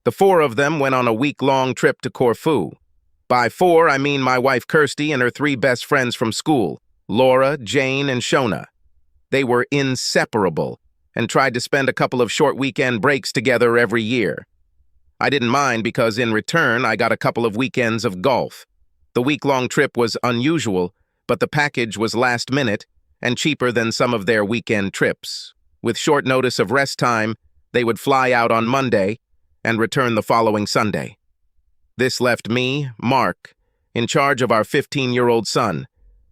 The four of them went on a week-long trip to Corfu. By four, I mean my wife Kirsty and her three best friends from school, Laura, Jane, and Shona. They were inseparable and tried to spend a couple of short weekend breaks together every year. I didn't mind because in return, I got a couple of weekends of golf. The week-long trip was unusual, but the package was last minute and cheaper than some of their weekend trips. With short notice of rest time, they would fly out on Monday and return the following Sunday. This left me, Mark, in charge of our 15-year-old son,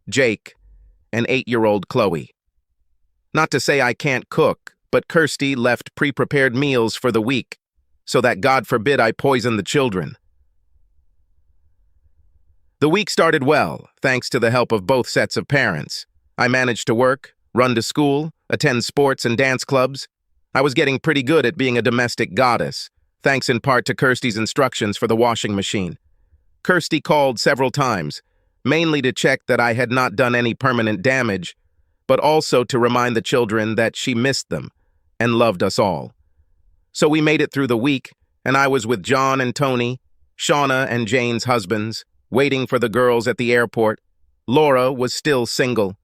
Jake, and 8-year-old Chloe. Not to say I can't cook, but Kirsty left pre-prepared meals for the week, so that God forbid I poison the children. The week started well, thanks to the help of both sets of parents. I managed to work, run to school, attend sports and dance clubs. I was getting pretty good at being a domestic goddess, thanks in part to Kirsty's instructions for the washing machine. Kirsty called several times, mainly to check that I had not done any permanent damage, but also to remind the children that she missed them and loved us all. So we made it through the week, and I was with John and Tony, Shauna and Jane's husbands, waiting for the girls at the airport. Laura was still single.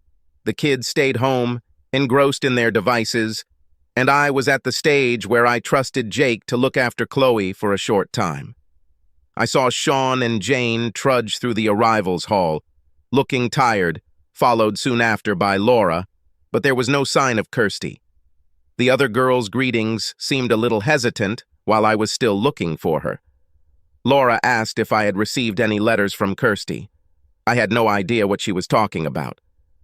The kids stayed home, engrossed in their devices, and I was at the stage where I trusted Jake to look after Chloe for a short time. I saw Sean and Jane trudge through the arrivals hall, looking tired, followed soon after by Laura, but there was no sign of Kirsty. The other girls' greetings seemed a little hesitant while I was still looking for her. Laura asked if I had received any letters from Kirsty. I had no idea what she was talking about.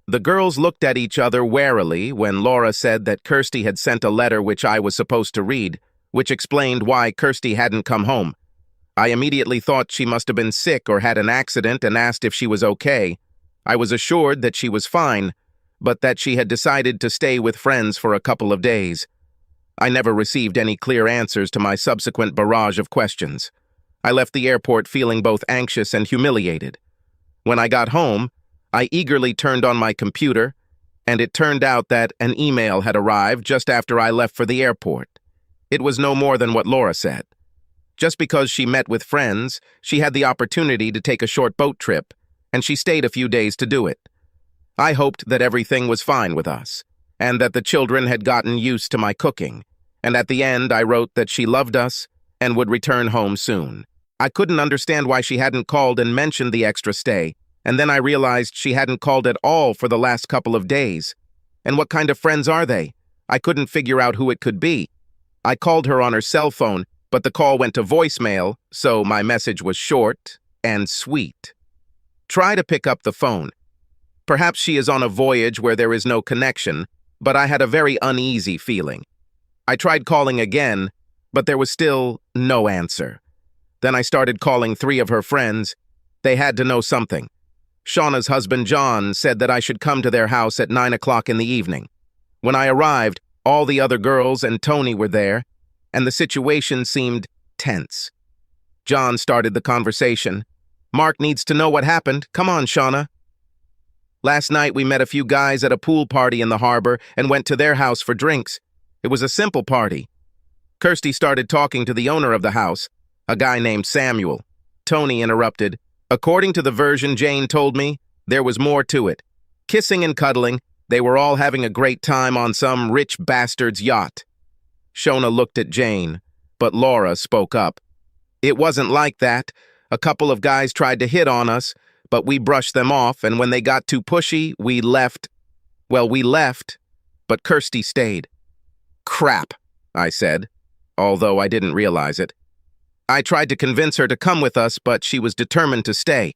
The girls looked at each other warily when Laura said that Kirsty had sent a letter which I was supposed to read, which explained why Kirsty hadn't come home. I immediately thought she must have been sick or had an accident and asked if she was okay. I was assured that she was fine, but that she had decided to stay with friends for a couple of days. I never received any clear answers to my subsequent barrage of questions. I left the airport feeling both anxious and humiliated. When I got home, I eagerly turned on my computer, and it turned out that an email had arrived just after I left for the airport. It was no more than what Laura said. Just because she met with friends, she had the opportunity to take a short boat trip, and she stayed a few days to do it. I hoped that everything was fine with us, and that the children had gotten used to my cooking, and at the end I wrote that she loved us and would return home soon. I couldn't understand why she hadn't called and mentioned the extra stay, and then I realized she hadn't called at all for the last couple of days. And what kind of friends are they? I couldn't figure out who it could be. I called her on her cell phone, but the call went to voicemail, so my message was short and sweet. Try to pick up the phone. Perhaps she is on a voyage where there is no connection, but I had a very uneasy feeling. I tried calling again, but there was still no answer. Then I started calling 3 of her friends. They had to know something. Shauna's husband, John, said that I should come to their house at 9 o'clock in the evening. When I arrived, all the other girls and Tony were there, and the situation seemed tense. John started the conversation. "Mark needs to know what happened. Come on, Shauna." "Last night we met a few guys at a pool party in the harbor and went to their house for drinks. It was a simple party." Kirsty started talking to the owner of the house, a guy named Samuel. Tony interrupted. "According to the version Jane told me, there was more to it. Kissing and cuddling, they were all having a great time on some rich bastard's yacht." Shona looked at Jane, but Laura spoke up. "It wasn't like that. A couple of guys tried to hit on us, but we brushed them off, and when they got too pushy, we left. Well, we left, but Kirsty stayed." "Crap," I said, although I didn't realize it. "I tried to convince her to come with us, but she was determined to stay."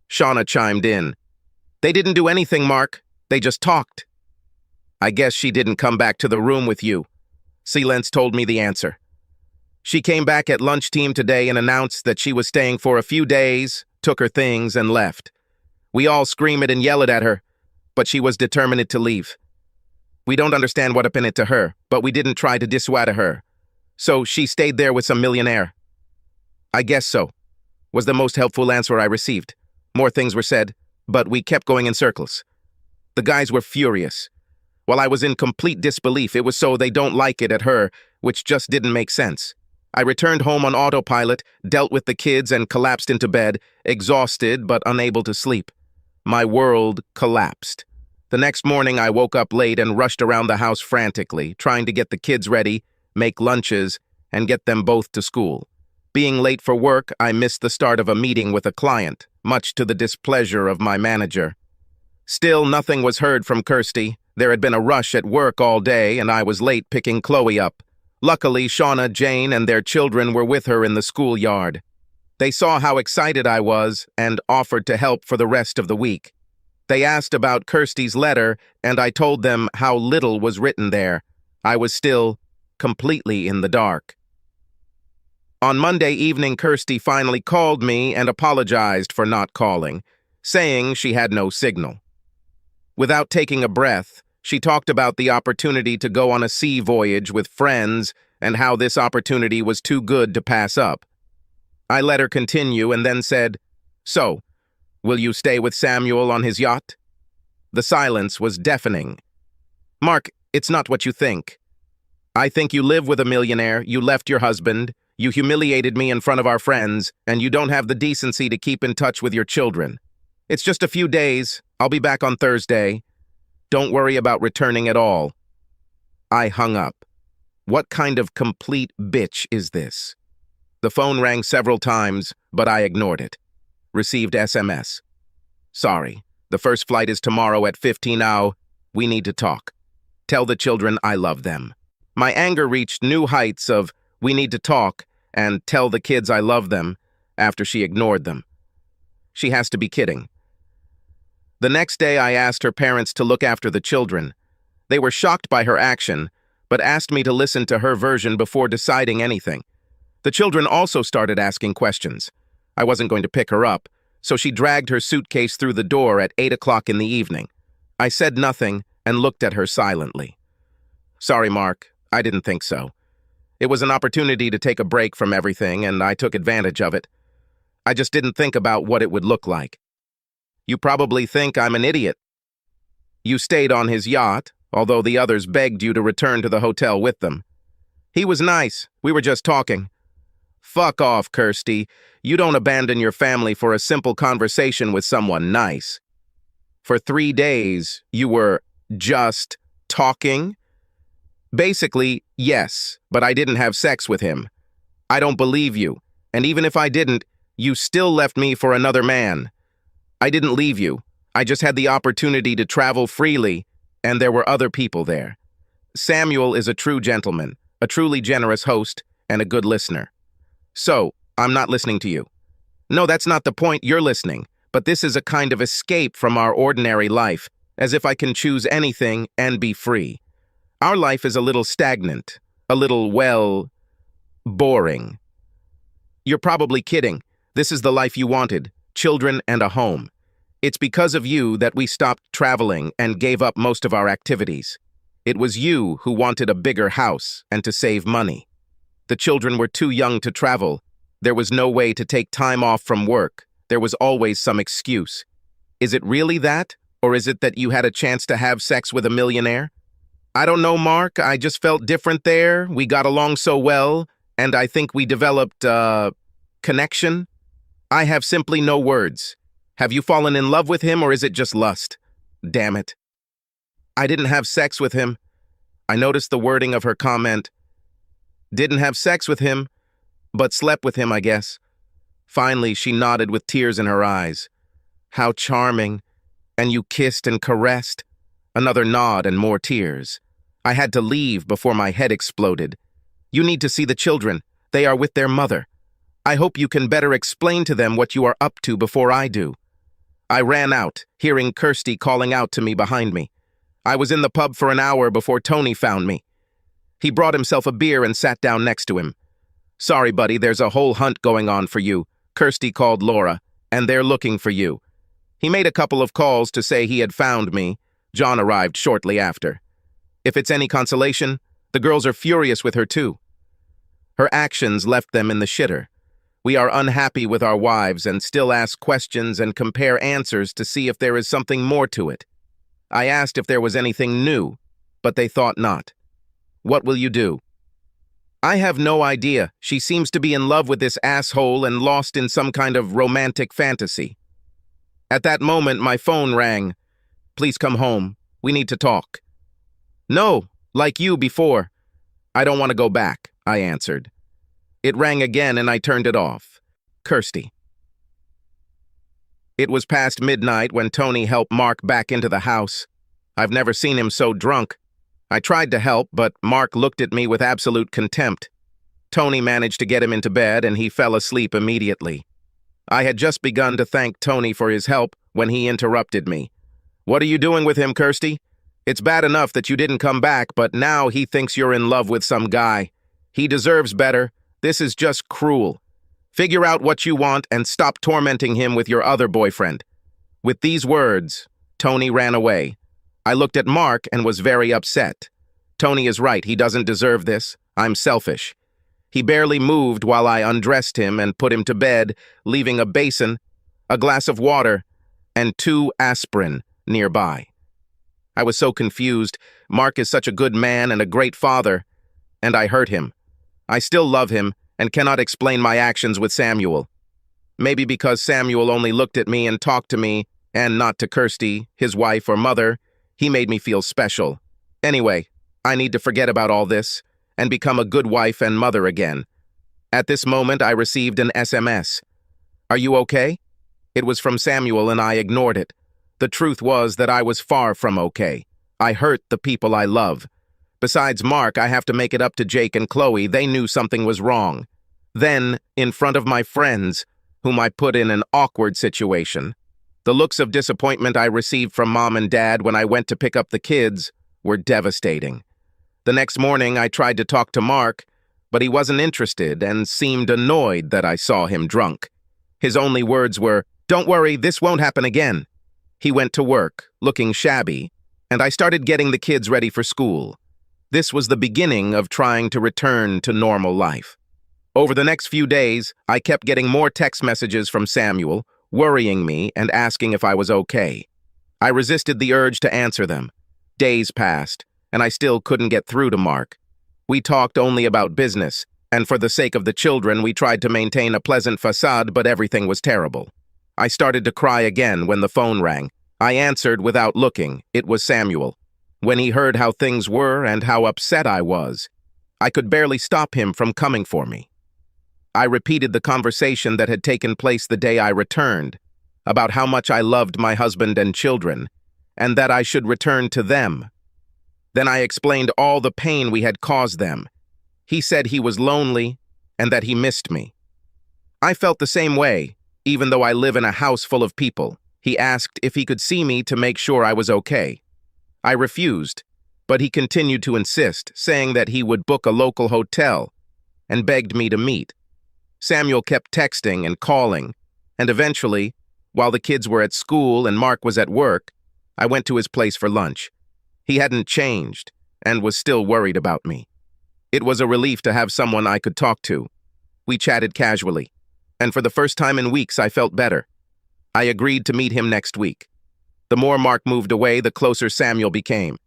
Shauna chimed in. "They didn't do anything, Mark. They just talked." "I guess she didn't come back to the room with you." Silence told me the answer. "She came back at lunchtime today and announced that she was staying for a few days, took her things, and left. We all screamed and yelled at her, but she was determined to leave. We don't understand what happened to her, but we didn't try to dissuade her. So she stayed there with some millionaire." "I guess so," was the most helpful answer I received. More things were said, but we kept going in circles. The guys were furious. While I was in complete disbelief, it was so they don't like it at her, which just didn't make sense. I returned home on autopilot, dealt with the kids, and collapsed into bed, exhausted but unable to sleep. My world collapsed. The next morning, I woke up late and rushed around the house frantically, trying to get the kids ready, make lunches, and get them both to school. Being late for work, I missed the start of a meeting with a client, much to the displeasure of my manager. Still, nothing was heard from Kirsty. There had been a rush at work all day, and I was late picking Chloe up. Luckily, Shauna, Jane, and their children were with her in the schoolyard. They saw how excited I was and offered to help for the rest of the week. They asked about Kirsty's letter, and I told them how little was written there. I was still completely in the dark. On Monday evening, Kirsty finally called me and apologized for not calling, saying she had no signal. Without taking a breath, she talked about the opportunity to go on a sea voyage with friends and how this opportunity was too good to pass up. I let her continue and then said, "So, will you stay with Samuel on his yacht?" The silence was deafening. "Mark, it's not what you think. I think you live with a millionaire, you left your husband, you humiliated me in front of our friends, and you don't have the decency to keep in touch with your children. It's just a few days. I'll be back on Thursday. Don't worry about returning at all." I hung up. What kind of complete bitch is this? The phone rang several times, but I ignored it. Received SMS. "Sorry, the first flight is tomorrow at 15:00. We need to talk. Tell the children I love them." My anger reached new heights of "we need to talk" and "tell the kids I love them" after she ignored them. She has to be kidding. The next day, I asked her parents to look after the children. They were shocked by her action, but asked me to listen to her version before deciding anything. The children also started asking questions. I wasn't going to pick her up, so she dragged her suitcase through the door at 8 o'clock in the evening. I said nothing and looked at her silently. "Sorry, Mark, I didn't think so. It was an opportunity to take a break from everything, and I took advantage of it. I just didn't think about what it would look like. You probably think I'm an idiot. You stayed on his yacht, although the others begged you to return to the hotel with them. He was nice. We were just talking." Fuck off, Kirsty. You don't abandon your family for a simple conversation with someone nice. For 3 days, you were just talking? Basically, yes, but I didn't have sex with him. I don't believe you, and even if I didn't, you still left me for another man. I didn't leave you. I just had the opportunity to travel freely, and there were other people there. Samuel is a true gentleman, a truly generous host, and a good listener. So, I'm not listening to you. No, that's not the point. You're listening, but this is a kind of escape from our ordinary life, as if I can choose anything and be free. Our life is a little stagnant, a little, well, boring. You're probably kidding. This is the life you wanted, children and a home. It's because of you that we stopped traveling and gave up most of our activities. It was you who wanted a bigger house and to save money. The children were too young to travel. There was no way to take time off from work. There was always some excuse. Is it really that? Or is it that you had a chance to have sex with a millionaire? I don't know, Mark. I just felt different there. We got along so well, and I think we developed, connection. I have simply no words. Have you fallen in love with him, or is it just lust? Damn it. I didn't have sex with him. I noticed the wording of her comment. Didn't have sex with him, but slept with him, I guess. Finally, she nodded with tears in her eyes. How charming. And you kissed and caressed. Another nod and more tears. I had to leave before my head exploded. You need to see the children. They are with their mother. I hope you can better explain to them what you are up to before I do. I ran out, hearing Kirsty calling out to me behind me. I was in the pub for an hour before Tony found me. He brought himself a beer and sat down next to him. Sorry, buddy, there's a whole hunt going on for you. Kirsty called Laura, and they're looking for you. He made a couple of calls to say he had found me. John arrived shortly after. If it's any consolation, the girls are furious with her too. Her actions left them in the shitter. We are unhappy with our wives and still ask questions and compare answers to see if there is something more to it. I asked if there was anything new, but they thought not. What will you do? I have no idea. She seems to be in love with this asshole and lost in some kind of romantic fantasy. At that moment, my phone rang. Please come home. We need to talk. No, like you before. I don't want to go back, I answered. It rang again and I turned it off. Kirsty. It was past midnight when Tony helped Mark back into the house. I've never seen him so drunk. I tried to help, but Mark looked at me with absolute contempt. Tony managed to get him into bed and he fell asleep immediately. I had just begun to thank Tony for his help when he interrupted me. What are you doing with him, Kirsty? It's bad enough that you didn't come back, but now he thinks you're in love with some guy. He deserves better. This is just cruel. Figure out what you want and stop tormenting him with your other boyfriend. With these words, Tony ran away. I looked at Mark and was very upset. Tony is right, he doesn't deserve this. I'm selfish. He barely moved while I undressed him and put him to bed, leaving a basin, a glass of water, and 2 aspirin nearby. I was so confused. Mark is such a good man and a great father, and I hurt him. I still love him and cannot explain my actions with Samuel. Maybe because Samuel only looked at me and talked to me, and not to Kirsty, his wife or mother, he made me feel special. Anyway, I need to forget about all this and become a good wife and mother again. At this moment, I received an SMS. Are you okay? It was from Samuel and I ignored it. The truth was that I was far from okay. I hurt the people I love. Besides Mark, I have to make it up to Jake and Chloe. They knew something was wrong. Then, in front of my friends, whom I put in an awkward situation. The looks of disappointment I received from Mom and Dad when I went to pick up the kids were devastating. The next morning, I tried to talk to Mark, but he wasn't interested and seemed annoyed that I saw him drunk. His only words were, "Don't worry, this won't happen again." He went to work, looking shabby, and I started getting the kids ready for school. This was the beginning of trying to return to normal life. Over the next few days, I kept getting more text messages from Samuel, worrying me and asking if I was okay. I resisted the urge to answer them. Days passed, and I still couldn't get through to Mark. We talked only about business, and for the sake of the children, we tried to maintain a pleasant facade, but everything was terrible. I started to cry again when the phone rang. I answered without looking. It was Samuel. When he heard how things were and how upset I was, I could barely stop him from coming for me. I repeated the conversation that had taken place the day I returned, about how much I loved my husband and children, and that I should return to them. Then I explained all the pain we had caused them. He said he was lonely and that he missed me. I felt the same way, even though I live in a house full of people. He asked if he could see me to make sure I was okay. I refused, but he continued to insist, saying that he would book a local hotel and begged me to meet. Samuel kept texting and calling, and eventually, while the kids were at school and Mark was at work, I went to his place for lunch. He hadn't changed and was still worried about me. It was a relief to have someone I could talk to. We chatted casually, and for the first time in weeks I felt better. I agreed to meet him next week. The more Mark moved away, the closer Samuel became.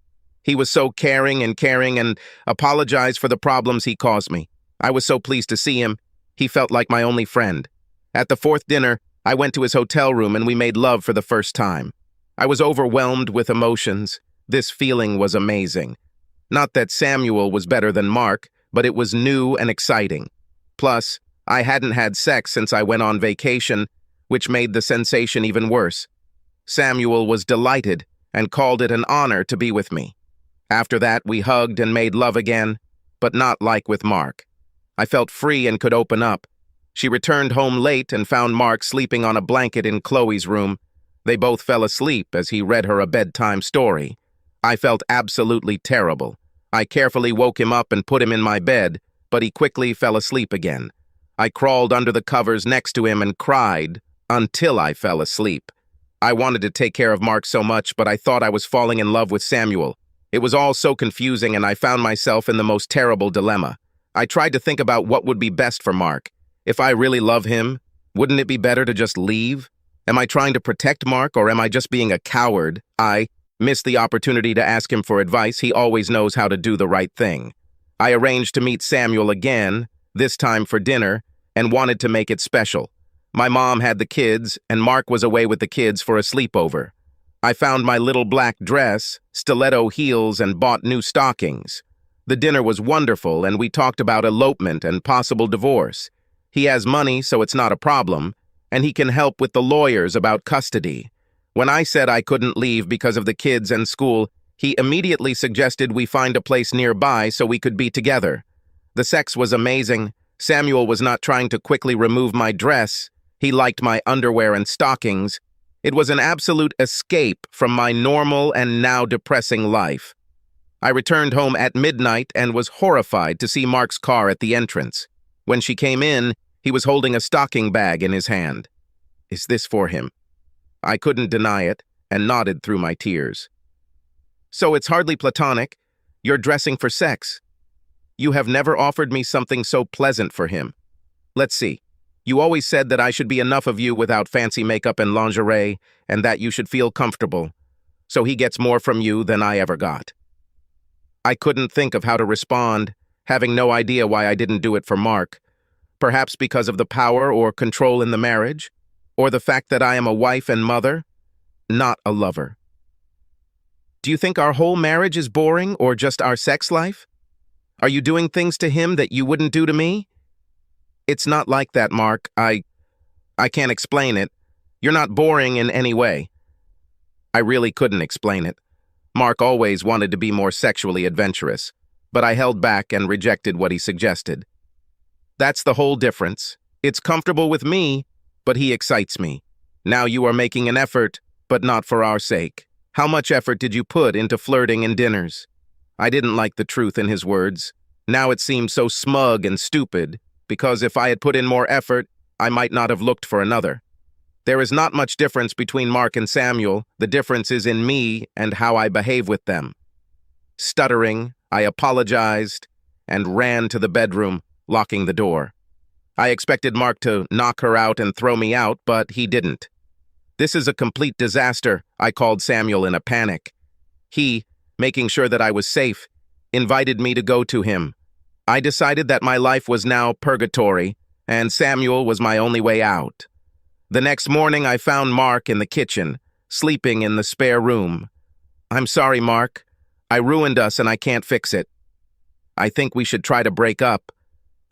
He was so caring and apologized for the problems he caused me. I was so pleased to see him. He felt like my only friend. At the 4th dinner, I went to his hotel room and we made love for the first time. I was overwhelmed with emotions. This feeling was amazing. Not that Samuel was better than Mark, but it was new and exciting. Plus, I hadn't had sex since I went on vacation, which made the sensation even worse. Samuel was delighted and called it an honor to be with me. After that, we hugged and made love again, but not like with Mark. I felt free and could open up. She returned home late and found Mark sleeping on a blanket in Chloe's room. They both fell asleep as he read her a bedtime story. I felt absolutely terrible. I carefully woke him up and put him in my bed, but he quickly fell asleep again. I crawled under the covers next to him and cried until I fell asleep. I wanted to take care of Mark so much, but I thought I was falling in love with Samuel. It was all so confusing and I found myself in the most terrible dilemma. I tried to think about what would be best for Mark. If I really love him, wouldn't it be better to just leave? Am I trying to protect Mark or am I just being a coward? I missed the opportunity to ask him for advice. He always knows how to do the right thing. I arranged to meet Samuel again, this time for dinner, and wanted to make it special. My mom had the kids, and Mark was away with the kids for a sleepover. I found my little black dress, stiletto heels, and bought new stockings. The dinner was wonderful, and we talked about elopement and possible divorce. He has money, so it's not a problem, and he can help with the lawyers about custody. When I said I couldn't leave because of the kids and school, he immediately suggested we find a place nearby so we could be together. The sex was amazing. Samuel was not trying to quickly remove my dress. He liked my underwear and stockings. It was an absolute escape from my normal and now depressing life. I returned home at midnight and was horrified to see Mark's car at the entrance. When she came in, he was holding a stocking bag in his hand. Is this for him? I couldn't deny it and nodded through my tears. So it's hardly platonic. You're dressing for sex. You have never offered me something so pleasant for him. Let's see. You always said that I should be enough of you without fancy makeup and lingerie, and that you should feel comfortable. So he gets more from you than I ever got. I couldn't think of how to respond, having no idea why I didn't do it for Mark. Perhaps because of the power or control in the marriage, or the fact that I am a wife and mother, not a lover. Do you think our whole marriage is boring or just our sex life? Are you doing things to him that you wouldn't do to me? It's not like that, Mark. I can't explain it. You're not boring in any way. I really couldn't explain it. Mark always wanted to be more sexually adventurous, but I held back and rejected what he suggested. That's the whole difference. It's comfortable with me, but he excites me. Now you are making an effort, but not for our sake. How much effort did you put into flirting and dinners? I didn't like the truth in his words. Now it seemed so smug and stupid, because if I had put in more effort, I might not have looked for another. There is not much difference between Mark and Samuel. The difference is in me and how I behave with them. Stuttering, I apologized and ran to the bedroom, locking the door. I expected Mark to knock her out and throw me out, but he didn't. This is a complete disaster, I called Samuel in a panic. He, making sure that I was safe, invited me to go to him. I decided that my life was now purgatory, and Samuel was my only way out. The next morning, I found Mark in the kitchen, sleeping in the spare room. I'm sorry, Mark. I ruined us and I can't fix it. I think we should try to break up.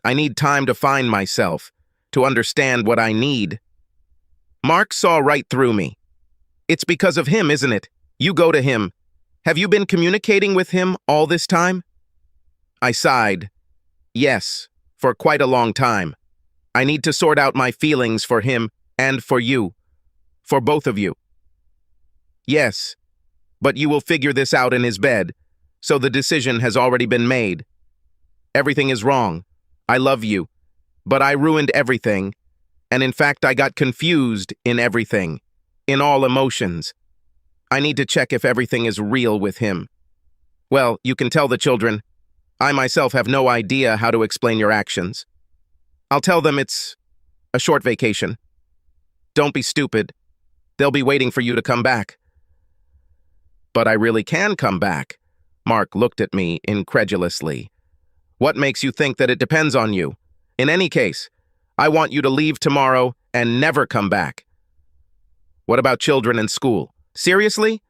I need time to find myself, to understand what I need. Mark saw right through me. It's because of him, isn't it? You go to him. Have you been communicating with him all this time? I sighed. Yes, for quite a long time. I need to sort out my feelings for him and for you. For both of you. Yes, but you will figure this out in his bed, so the decision has already been made. Everything is wrong. I love you, but I ruined everything, and in fact I got confused in everything, in all emotions. I need to check if everything is real with him. Well, you can tell the children. I myself have no idea how to explain your actions. I'll tell them it's a short vacation. Don't be stupid. They'll be waiting for you to come back. But I really can come back. Mark looked at me incredulously. What makes you think that it depends on you? In any case, I want you to leave tomorrow and never come back. What about children and school? Seriously?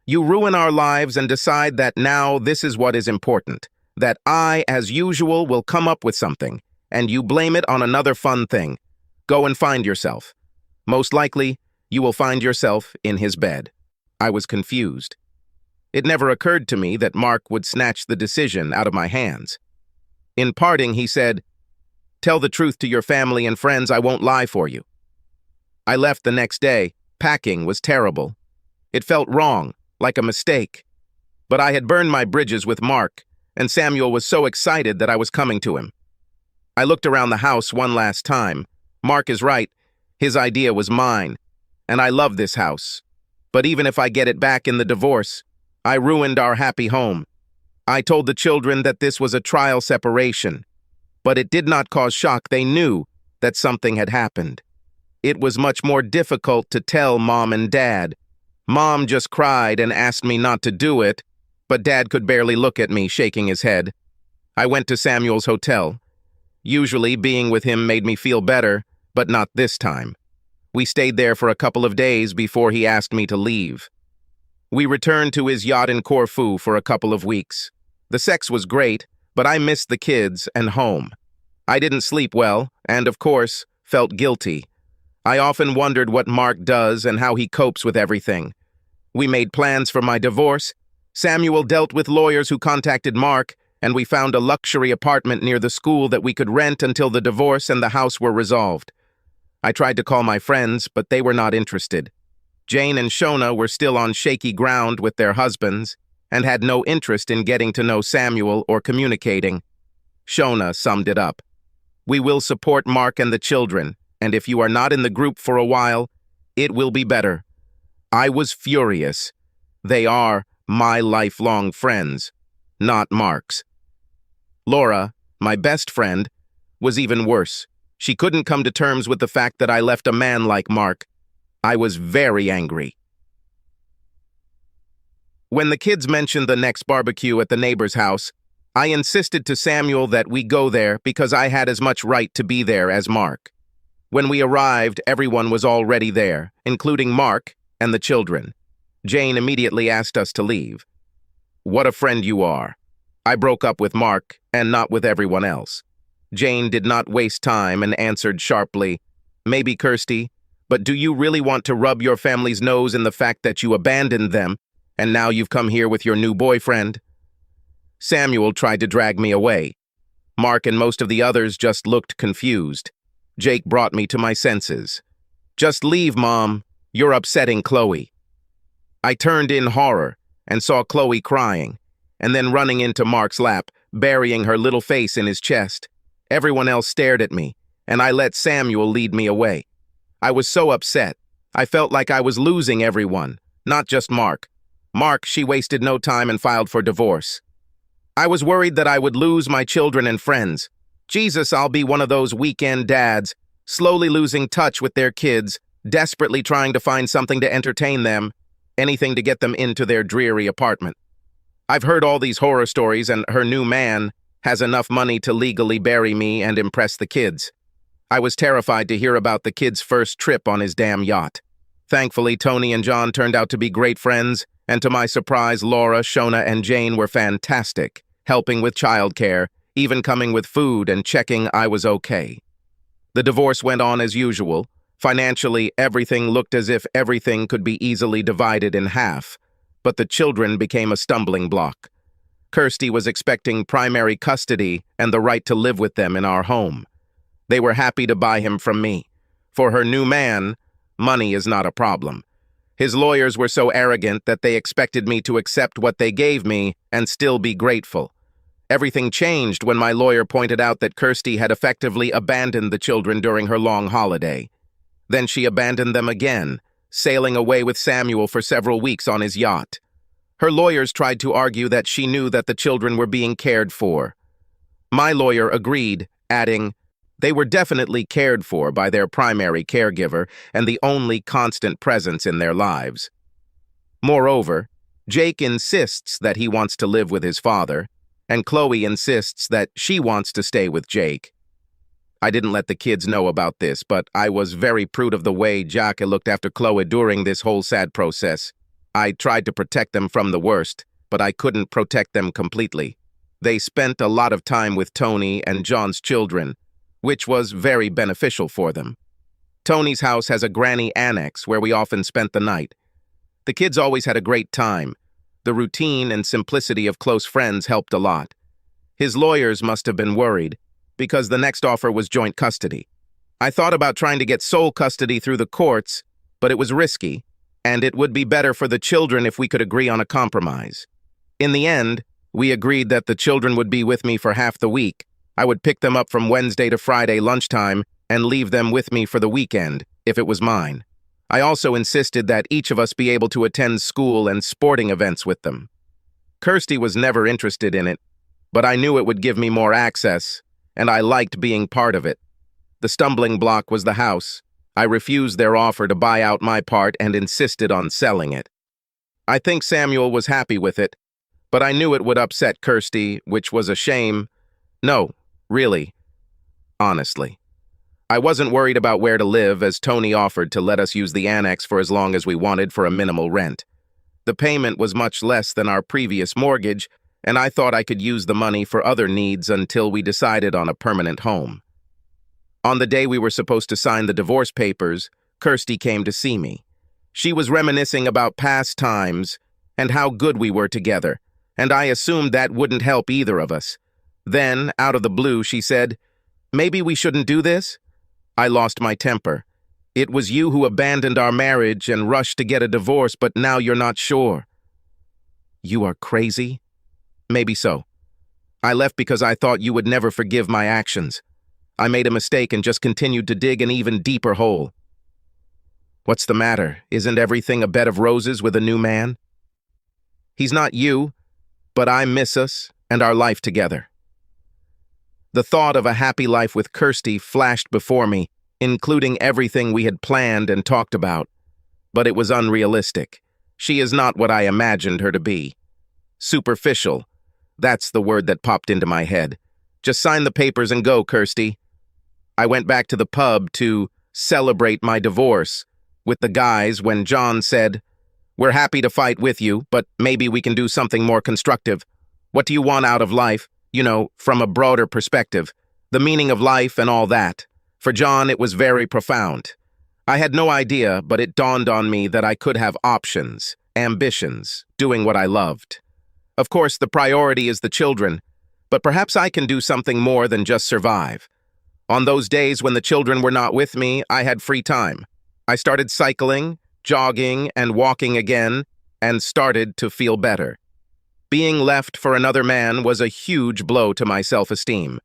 You ruin our lives and decide that now this is what is important. That I, as usual, will come up with something, and you blame it on another fun thing. Go and find yourself. Most likely, you will find yourself in his bed. I was confused. It never occurred to me that Mark would snatch the decision out of my hands. In parting, he said, "Tell the truth to your family and friends, I won't lie for you." I left the next day. Packing was terrible. It felt wrong, like a mistake. But I had burned my bridges with Mark, and Samuel was so excited that I was coming to him. I looked around the house one last time. Mark is right. His idea was mine, and I love this house. But even if I get it back in the divorce, I ruined our happy home. I told the children that this was a trial separation, but it did not cause shock. They knew that something had happened. It was much more difficult to tell Mom and Dad. Mom just cried and asked me not to do it, but Dad could barely look at me, shaking his head. I went to Samuel's hotel. Usually, being with him made me feel better, but not this time. We stayed there for a couple of days before he asked me to leave. We returned to his yacht in Corfu for a couple of weeks. The sex was great, but I missed the kids and home. I didn't sleep well, and of course, felt guilty. I often wondered what Mark does and how he copes with everything. We made plans for my divorce. Samuel dealt with lawyers who contacted Mark, and we found a luxury apartment near the school that we could rent until the divorce and the house were resolved. I tried to call my friends, but they were not interested. Jane and Shona were still on shaky ground with their husbands and had no interest in getting to know Samuel or communicating. Shona summed it up. "We will support Mark and the children, and if you are not in the group for a while, it will be better." I was furious. They are my lifelong friends, not Mark's. Laura, my best friend, was even worse. She couldn't come to terms with the fact that I left a man like Mark. I was very angry. When the kids mentioned the next barbecue at the neighbor's house, I insisted to Samuel that we go there because I had as much right to be there as Mark. When we arrived, everyone was already there, including Mark and the children. Jane immediately asked us to leave. "What a friend you are." I broke up with Mark and not with everyone else. Jane did not waste time and answered sharply, "Maybe, Kirsty, but do you really want to rub your family's nose in the fact that you abandoned them and now you've come here with your new boyfriend?" Samuel tried to drag me away. Mark and most of the others just looked confused. Jake brought me to my senses. "Just leave, Mom. You're upsetting Chloe." I turned in horror and saw Chloe crying, and then running into Mark's lap, burying her little face in his chest. Everyone else stared at me, and I let Samuel lead me away. I was so upset. I felt like I was losing everyone, not just Mark. Mark, she wasted no time and filed for divorce. I was worried that I would lose my children and friends. Jesus, I'll be one of those weekend dads, slowly losing touch with their kids, desperately trying to find something to entertain them, anything to get them into their dreary apartment. I've heard all these horror stories, and her new man has enough money to legally bury me and impress the kids. I was terrified to hear about the kids' first trip on his damn yacht. Thankfully, Tony and John turned out to be great friends, and to my surprise, Laura, Shona, and Jane were fantastic, helping with childcare, even coming with food and checking I was okay. The divorce went on as usual. Financially, everything looked as if everything could be easily divided in half, but the children became a stumbling block. Kirsty was expecting primary custody and the right to live with them in our home. They were happy to buy him from me. For her new man, money is not a problem. His lawyers were so arrogant that they expected me to accept what they gave me and still be grateful. Everything changed when my lawyer pointed out that Kirsty had effectively abandoned the children during her long holiday. Then she abandoned them again, sailing away with Samuel for several weeks on his yacht. Her lawyers tried to argue that she knew that the children were being cared for. My lawyer agreed, adding, "They were definitely cared for by their primary caregiver and the only constant presence in their lives." Moreover, Jake insists that he wants to live with his father, and Chloe insists that she wants to stay with Jake. I didn't let the kids know about this, but I was very proud of the way Jake looked after Chloe during this whole sad process. I tried to protect them from the worst, but I couldn't protect them completely. They spent a lot of time with Tony and John's children, which was very beneficial for them. Tony's house has a granny annex where we often spent the night. The kids always had a great time. The routine and simplicity of close friends helped a lot. His lawyers must have been worried, because the next offer was joint custody. I thought about trying to get sole custody through the courts, but it was risky, and it would be better for the children if we could agree on a compromise. In the end, we agreed that the children would be with me for half the week. I would pick them up from Wednesday to Friday lunchtime and leave them with me for the weekend, if it was mine. I also insisted that each of us be able to attend school and sporting events with them. Kirsty was never interested in it, but I knew it would give me more access, and I liked being part of it. The stumbling block was the house. I refused their offer to buy out my part and insisted on selling it. I think Samuel was happy with it, but I knew it would upset Kirsty, which was a shame, No, really, honestly. I wasn't worried about where to live as Tony offered to let us use the annex for as long as we wanted for a minimal rent. The payment was much less than our previous mortgage, and I thought I could use the money for other needs until we decided on a permanent home. On the day we were supposed to sign the divorce papers, Kirsty came to see me. She was reminiscing about past times and how good we were together, and I assumed that wouldn't help either of us. Then, out of the blue, she said, "Maybe we shouldn't do this?" I lost my temper. "It was you who abandoned our marriage and rushed to get a divorce, but now you're not sure." "You are crazy?" "Maybe so. I left because I thought you would never forgive my actions. I made a mistake and just continued to dig an even deeper hole." "What's the matter? Isn't everything a bed of roses with a new man?" "He's not you, but I miss us and our life together." The thought of a happy life with Kirsty flashed before me, including everything we had planned and talked about. But it was unrealistic. She is not what I imagined her to be. Superficial. That's the word that popped into my head. "Just sign the papers and go, Kirsty." I went back to the pub to celebrate my divorce with the guys when John said, "We're happy to fight with you, but maybe we can do something more constructive. What do you want out of life? You know, from a broader perspective. The meaning of life and all that." For John, it was very profound. I had no idea, but it dawned on me that I could have options, ambitions, doing what I loved. Of course, the priority is the children, but perhaps I can do something more than just survive. On those days when the children were not with me, I had free time. I started cycling, jogging, and walking again, and started to feel better. Being left for another man was a huge blow to my self-esteem.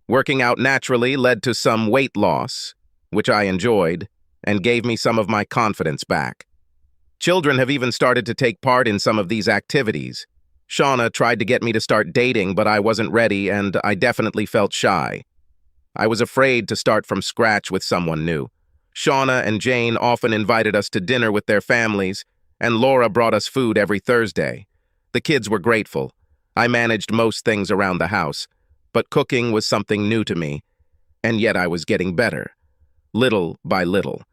Working out naturally led to some weight loss, which I enjoyed, and gave me some of my confidence back. Children have even started to take part in some of these activities. Shauna tried to get me to start dating, but I wasn't ready, and I definitely felt shy. I was afraid to start from scratch with someone new. Shauna and Jane often invited us to dinner with their families, and Laura brought us food every Thursday. The kids were grateful. I managed most things around the house, but cooking was something new to me, and yet I was getting better, little by little.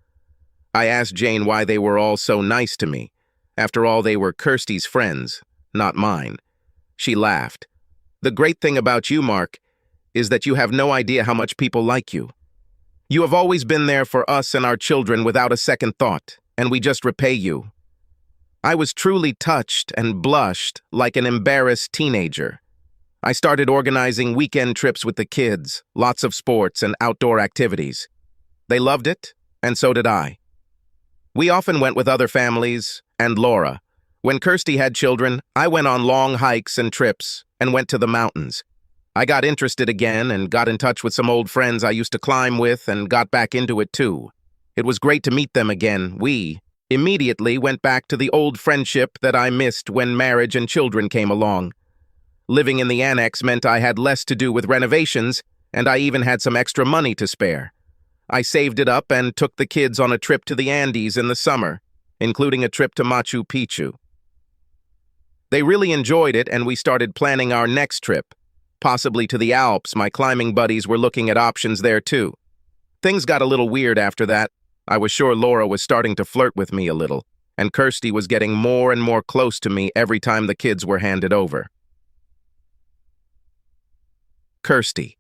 I asked Jane why they were all so nice to me. After all, they were Kirsty's friends, not mine. She laughed. "The great thing about you, Mark, is that you have no idea how much people like you. You have always been there for us and our children without a second thought, and we just repay you." I was truly touched and blushed like an embarrassed teenager. I started organizing weekend trips with the kids, lots of sports and outdoor activities. They loved it, and so did I. We often went with other families and Laura. When Kirsty had children, I went on long hikes and trips and went to the mountains. I got interested again and got in touch with some old friends I used to climb with and got back into it too. It was great to meet them again. We immediately went back to the old friendship that I missed when marriage and children came along. Living in the annex meant I had less to do with renovations, and I even had some extra money to spare. I saved it up and took the kids on a trip to the Andes in the summer, including a trip to Machu Picchu. They really enjoyed it, and we started planning our next trip, possibly to the Alps. My climbing buddies were looking at options there too. Things got a little weird after that. I was sure Laura was starting to flirt with me a little, and Kirsty was getting more and more close to me every time the kids were handed over. Kirsty.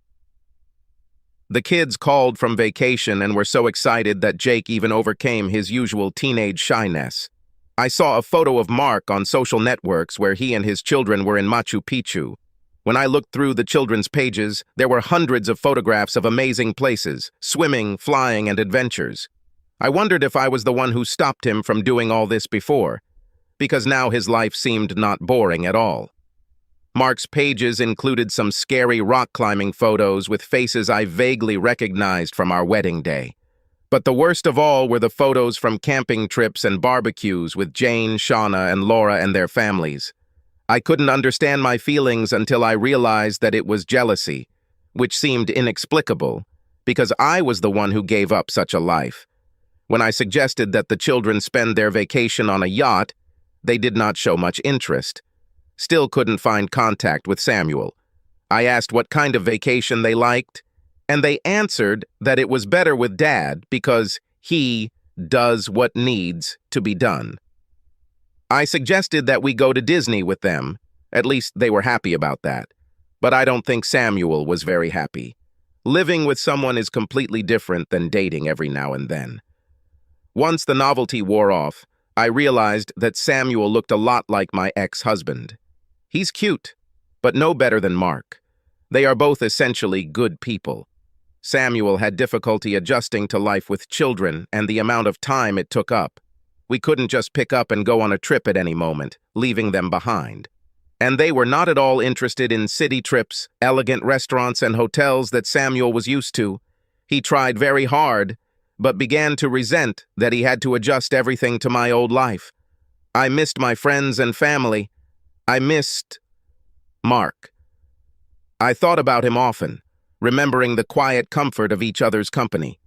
The kids called from vacation and were so excited that Jake even overcame his usual teenage shyness. I saw a photo of Mark on social networks where he and his children were in Machu Picchu. When I looked through the children's pages, there were hundreds of photographs of amazing places, swimming, flying, and adventures. I wondered if I was the one who stopped him from doing all this before, because now his life seemed not boring at all. Mark's pages included some scary rock climbing photos with faces I vaguely recognized from our wedding day. But the worst of all were the photos from camping trips and barbecues with Jane, Shauna, and Laura and their families. I couldn't understand my feelings until I realized that it was jealousy, which seemed inexplicable, because I was the one who gave up such a life. When I suggested that the children spend their vacation on a yacht, they did not show much interest. Still couldn't find contact with Samuel. I asked what kind of vacation they liked, and they answered that it was better with Dad because he does what needs to be done. I suggested that we go to Disney with them. At least they were happy about that. But I don't think Samuel was very happy. Living with someone is completely different than dating every now and then. Once the novelty wore off, I realized that Samuel looked a lot like my ex-husband. He's cute, but no better than Mark. They are both essentially good people. Samuel had difficulty adjusting to life with children and the amount of time it took up. We couldn't just pick up and go on a trip at any moment, leaving them behind. And they were not at all interested in city trips, elegant restaurants, and hotels that Samuel was used to. He tried very hard, but began to resent that he had to adjust everything to my old life. I missed my friends and family. I missed Mark. I thought about him often, remembering the quiet comfort of each other's company.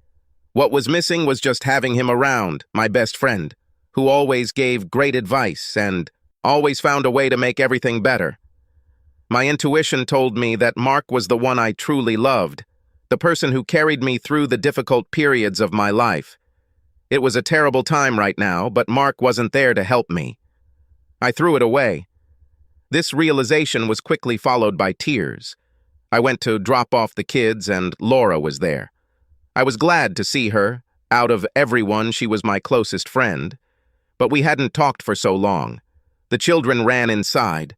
What was missing was just having him around, my best friend, who always gave great advice and always found a way to make everything better. My intuition told me that Mark was the one I truly loved, the person who carried me through the difficult periods of my life. It was a terrible time right now, but Mark wasn't there to help me. I threw it away. This realization was quickly followed by tears. I went to drop off the kids, and Laura was there. I was glad to see her. Out of everyone, she was my closest friend. But we hadn't talked for so long. The children ran inside.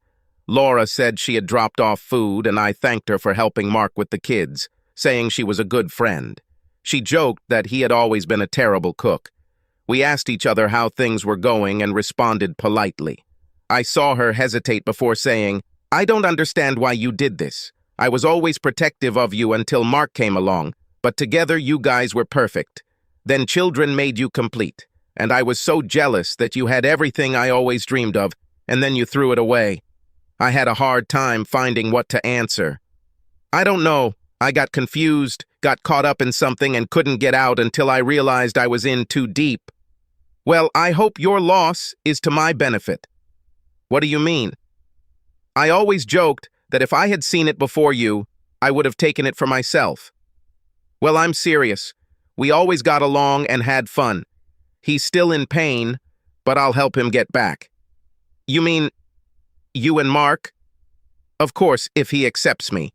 Laura said she had dropped off food, and I thanked her for helping Mark with the kids, saying she was a good friend. She joked that he had always been a terrible cook. We asked each other how things were going and responded politely. I saw her hesitate before saying, "I don't understand why you did this. I was always protective of you until Mark came along, but together you guys were perfect. Then children made you complete, and I was so jealous that you had everything I always dreamed of, and then you threw it away." I had a hard time finding what to answer. I don't know. I got confused, got caught up in something, and couldn't get out until I realized I was in too deep. "Well, I hope your loss is to my benefit." "What do you mean?" "I always joked that if I had seen it before you, I would have taken it for myself." "Well, I'm serious. We always got along and had fun. He's still in pain, but I'll help him get back." "You mean you and Mark?" "Of course, if he accepts me.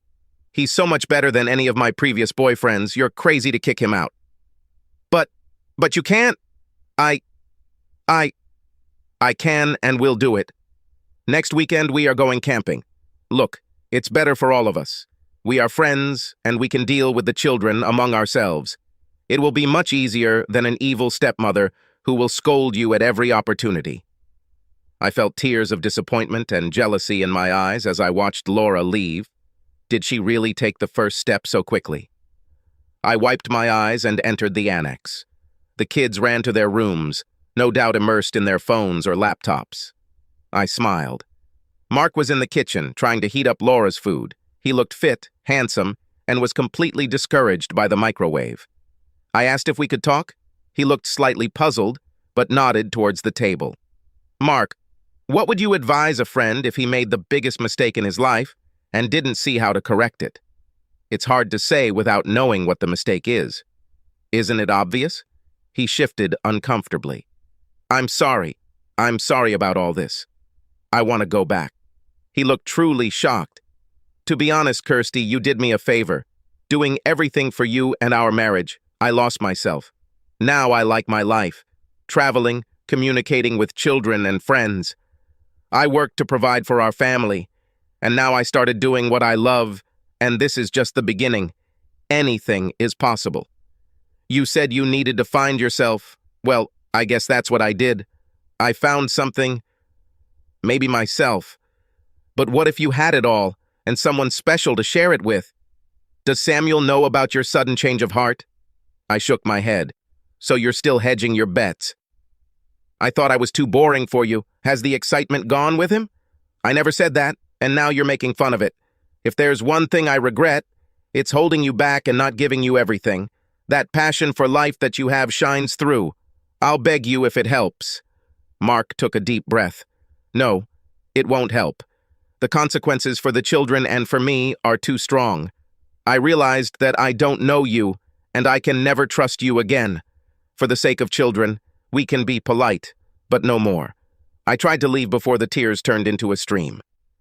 He's so much better than any of my previous boyfriends. You're crazy to kick him out." But you can't." I can and will do it. Next weekend we are going camping. Look, it's better for all of us. We are friends, and we can deal with the children among ourselves. It will be much easier than an evil stepmother who will scold you at every opportunity. I felt tears of disappointment and jealousy in my eyes as I watched Laura leave. Did she really take the first step so quickly? I wiped my eyes and entered the annex. The kids ran to their rooms, no doubt immersed in their phones or laptops. I smiled. Mark was in the kitchen, trying to heat up Laura's food. He looked fit, handsome, and was completely discouraged by the microwave. I asked if we could talk. He looked slightly puzzled, but nodded towards the table. "Mark, what would you advise a friend if he made the biggest mistake in his life and didn't see how to correct it?" "It's hard to say without knowing what the mistake is." "Isn't it obvious?" He shifted uncomfortably. I'm sorry about all this. I want to go back." He looked truly shocked. "To be honest, Kirsty, you did me a favor. Doing everything for you and our marriage, I lost myself. Now I like my life. Traveling, communicating with children and friends. I worked to provide for our family, and now I started doing what I love, and this is just the beginning. Anything is possible. You said you needed to find yourself. Well, I guess that's what I did. I found something, maybe myself. But what if you had it all, and someone special to share it with? Does Samuel know about your sudden change of heart?" I shook my head. "So you're still hedging your bets?" "I thought I was too boring for you. Has the excitement gone with him?" "I never said that, and now you're making fun of it. If there's one thing I regret, it's holding you back and not giving you everything. That passion for life that you have shines through. I'll beg you if it helps." Mark took a deep breath. "No, it won't help. The consequences for the children and for me are too strong. I realized that I don't know you, and I can never trust you again. For the sake of children, we can be polite, but no more. I tried to leave before the tears turned into a stream.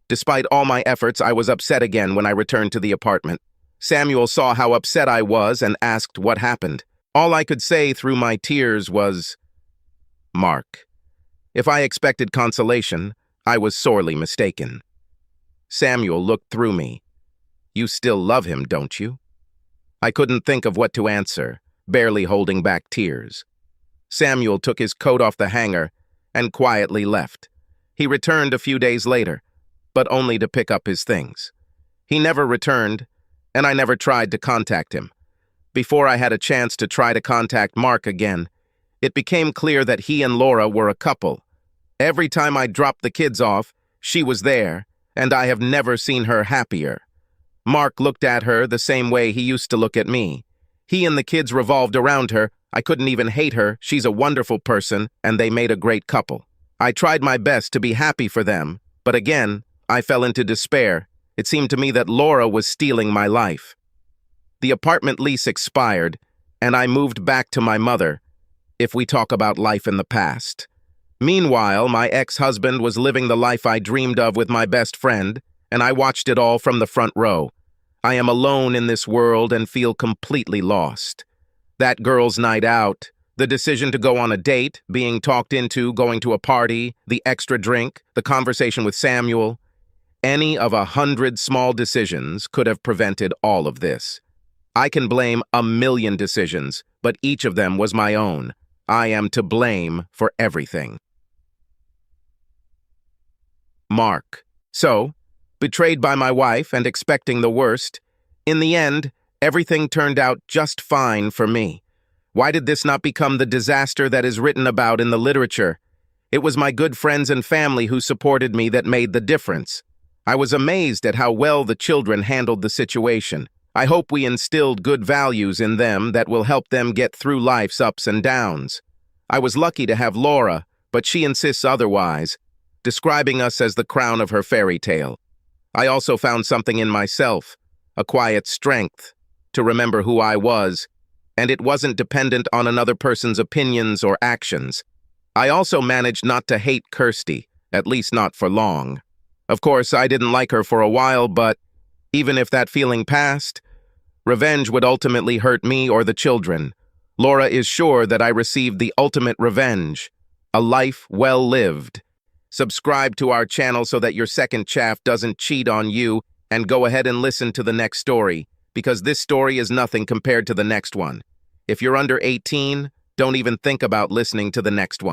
Despite all my efforts, I was upset again when I returned to the apartment. Samuel saw how upset I was and asked what happened. All I could say through my tears was, "Mark." If I expected consolation, I was sorely mistaken. Samuel looked through me. "You still love him, don't you?" I couldn't think of what to answer, barely holding back tears. Samuel took his coat off the hanger and quietly left. He returned a few days later, but only to pick up his things. He never returned, and I never tried to contact him. Before I had a chance to try to contact Mark again, it became clear that he and Laura were a couple. Every time I dropped the kids off, she was there, and I have never seen her happier. Mark looked at her the same way he used to look at me. He and the kids revolved around her. I couldn't even hate her. She's a wonderful person, and they made a great couple. I tried my best to be happy for them, but again, I fell into despair. It seemed to me that Laura was stealing my life. The apartment lease expired, and I moved back to my mother, if we talk about life in the past. Meanwhile, my ex-husband was living the life I dreamed of with my best friend, and I watched it all from the front row. I am alone in this world and feel completely lost. That girl's night out, the decision to go on a date, being talked into going to a party, the extra drink, the conversation with Samuel. Any of 100 small decisions could have prevented all of this. I can blame 1,000,000 decisions, but each of them was my own. I am to blame for everything. Mark. So, betrayed by my wife and expecting the worst, in the end, everything turned out just fine for me. Why did this not become the disaster that is written about in the literature? It was my good friends and family who supported me that made the difference. I was amazed at how well the children handled the situation. I hope we instilled good values in them that will help them get through life's ups and downs. I was lucky to have Laura, but she insists otherwise, describing us as the crown of her fairy tale. I also found something in myself, a quiet strength, to remember who I was, and it wasn't dependent on another person's opinions or actions. I also managed not to hate Kirsty, at least not for long. Of course, I didn't like her for a while, but even if that feeling passed, revenge would ultimately hurt me or the children. Laura is sure that I received the ultimate revenge, a life well lived. Subscribe to our channel so that your second chaff doesn't cheat on you, and go ahead and listen to the next story, because this story is nothing compared to the next one. If you're under 18, don't even think about listening to the next one.